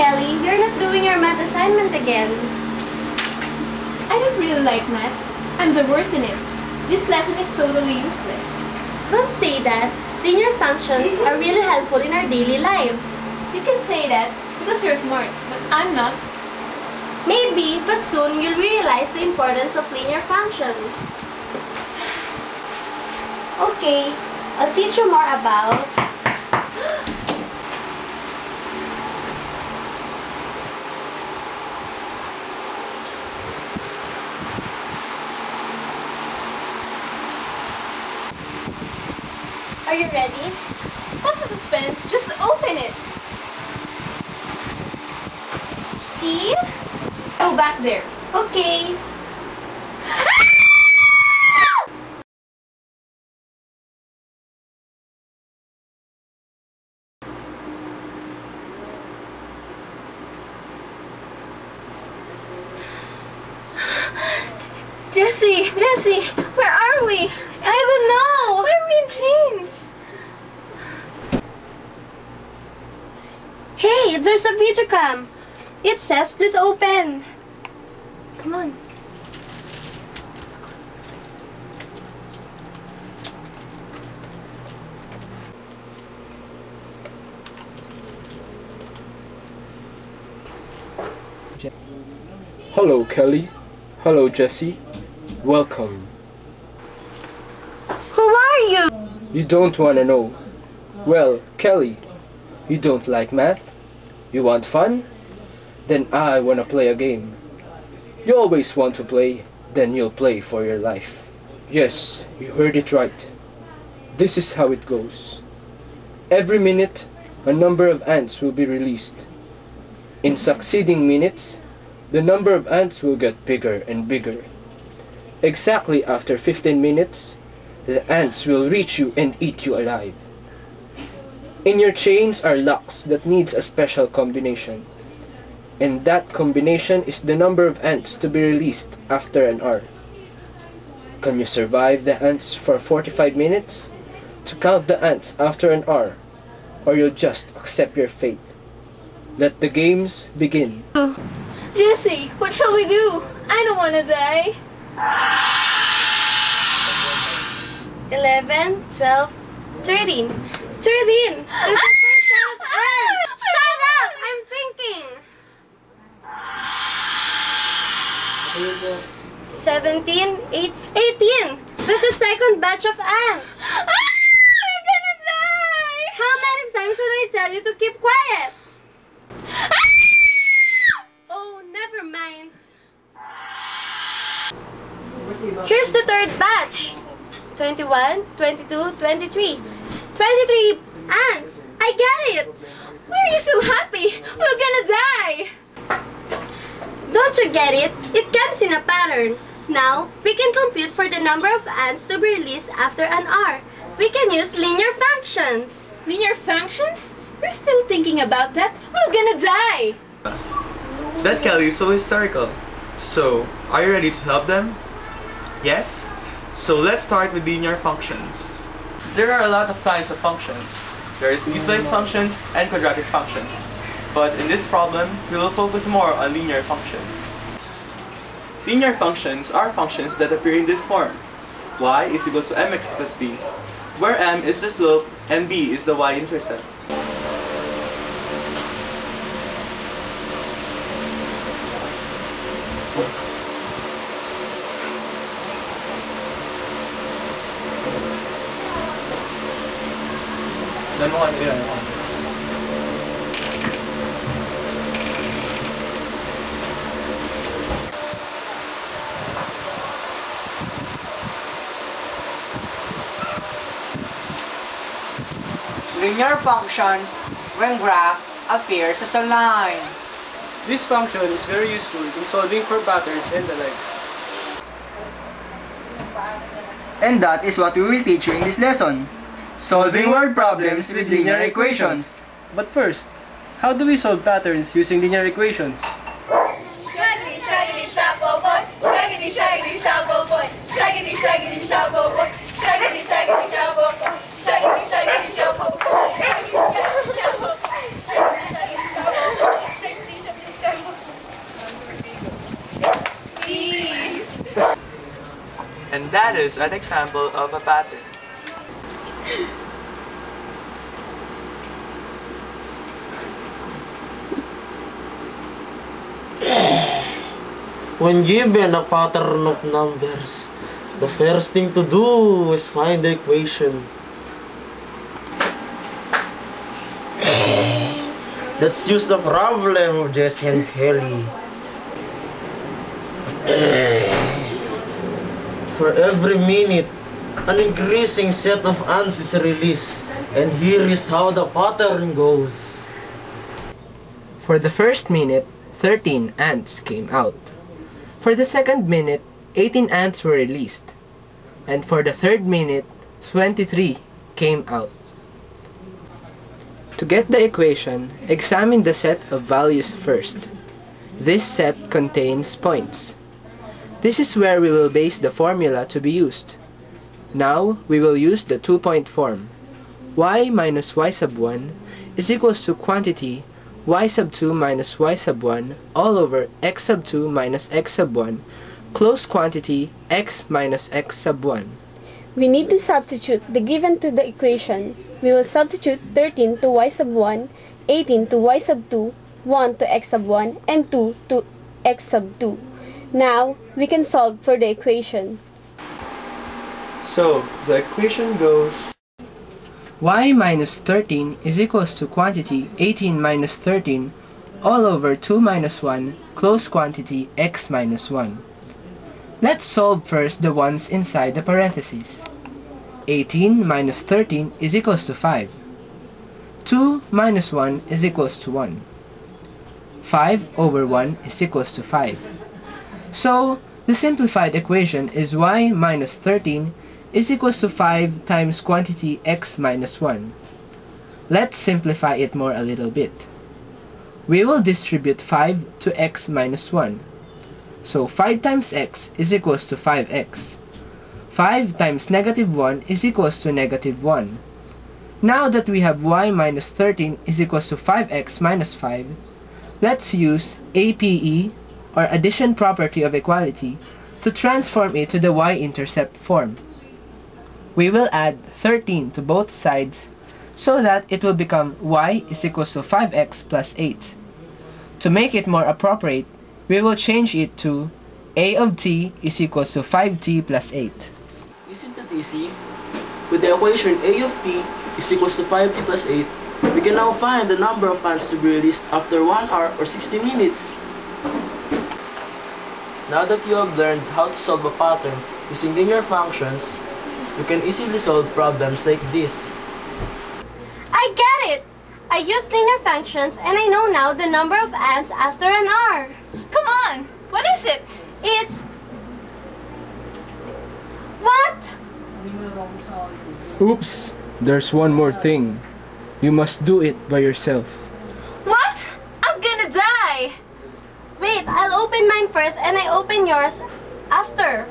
Kelly, you're not doing your math assignment again. I don't really like math. I'm the worst in it. This lesson is totally useless. Don't say that. Linear functions are really helpful in our daily lives. You can say that because you're smart, but I'm not. Maybe, but soon you'll realize the importance of linear functions. Okay, I'll teach you more about... Are you ready? Stop the suspense. Just open it. See? Go back there. Okay. Jessie, where are we? I don't know. Where are we in chains? Hey, there's a video cam. It says please open. Come on. Hello, Kelly. Hello, Jessie. Welcome. Who are you? You don't want to know. Well, Kelly, you don't like math? You want fun? Then I want to play a game. You always want to play, then you'll play for your life. Yes, you heard it right. This is how it goes. Every minute, a number of ants will be released. In succeeding minutes, the number of ants will get bigger and bigger. Exactly after 15 minutes, the ants will reach you and eat you alive. In your chains are locks that needs a special combination. And that combination is the number of ants to be released after an hour. Can you survive the ants for 45 minutes? To count the ants after an hour? Or you'll just accept your fate? Let the games begin. Jessie, what shall we do? I don't want to die. 11, 12, 13. 13! That's the first set of ants! Shut up! I'm thinking! 17, 18! That's the second batch of ants! I'm gonna die! How many times should I tell you to keep quiet? Oh, never mind. Here's the third batch. 21, 22, 23. 23 ants! I get it! Why are you so happy? We're gonna die! Don't you get it? It comes in a pattern. Now, we can compute for the number of ants to be released after an hour. We can use linear functions. Linear functions? We're still thinking about that. We're gonna die! That Kelly is so historical. So, are you ready to help them? Yes? So let's start with linear functions. There are a lot of kinds of functions. There is piecewise functions and quadratic functions. But in this problem, we will focus more on linear functions. Linear functions are functions that appear in this form. Y is equal to mx plus b, where m is the slope and b is the y-intercept. Then mo kayo yan. Linear functions when graph appears as a line. This function is very useful in solving for patterns and the likes. And that is what we will teach you in this lesson. Solving word problems with linear equations. But first, how do we solve patterns using linear equations? Shaggity, shaggity, shuffle boy. Shaggity, shaggity, shuffle boy. Shaggity, shaggity, shuffle boy. Shaggity, shaggity, shuffle boy. Shaggity, shaggity, shuffle boy. Shaggity, shaggity, shuffle boy. Shaggity, shaggity, shuffle boy. And that is an example of a pattern. When given a pattern of numbers, the first thing to do is find the equation. Let's use the problem of Jesse and Kelly. For every minute, an increasing set of ants is released, and here is how the pattern goes. For the first minute, 13 ants came out. For the second minute, 18 ants were released. And for the third minute, 23 came out. To get the equation, examine the set of values first. This set contains points. This is where we will base the formula to be used. Now, we will use the 2-point form. Y minus y sub 1 is equals to quantity y sub 2 minus y sub 1 all over x sub 2 minus x sub 1 close quantity x minus x sub 1. We need to substitute the given to the equation. We will substitute 13 to y sub 1, 18 to y sub 2, 1 to x sub 1, and 2 to x sub 2. Now, we can solve for the equation. So, the equation goes Y minus 13 is equals to quantity 18 minus 13 all over 2 minus 1 close quantity x minus 1. Let's solve first the ones inside the parentheses. 18 minus 13 is equals to 5. 2 minus 1 is equals to 1. 5 over 1 is equals to 5. So, the simplified equation is y minus 13 is equals to 5 times quantity x minus 1. Let's simplify it more a little bit. We will distribute 5 to x minus 1. So 5 times x is equals to 5x. 5 times negative 1 is equals to negative 1. Now that we have y minus 13 is equals to 5x minus 5, let's use APE, or addition property of equality, to transform it to the y-intercept form. We will add 13 to both sides so that it will become y is equals to 5x plus 8. To make it more appropriate, we will change it to a of t is equals to 5t plus 8. Isn't it easy? With the equation a of t is equals to 5t plus 8, we can now find the number of ants to be released after 1 hour or 60 minutes. Now that you have learned how to solve a pattern using linear functions, you can easily solve problems like this. I get it! I used linear functions and I know now the number of ants after an hour. Come on! What is it? It's... What? Oops! There's one more thing. You must do it by yourself. What? I'm gonna die! Wait, I'll open mine first and I open yours after.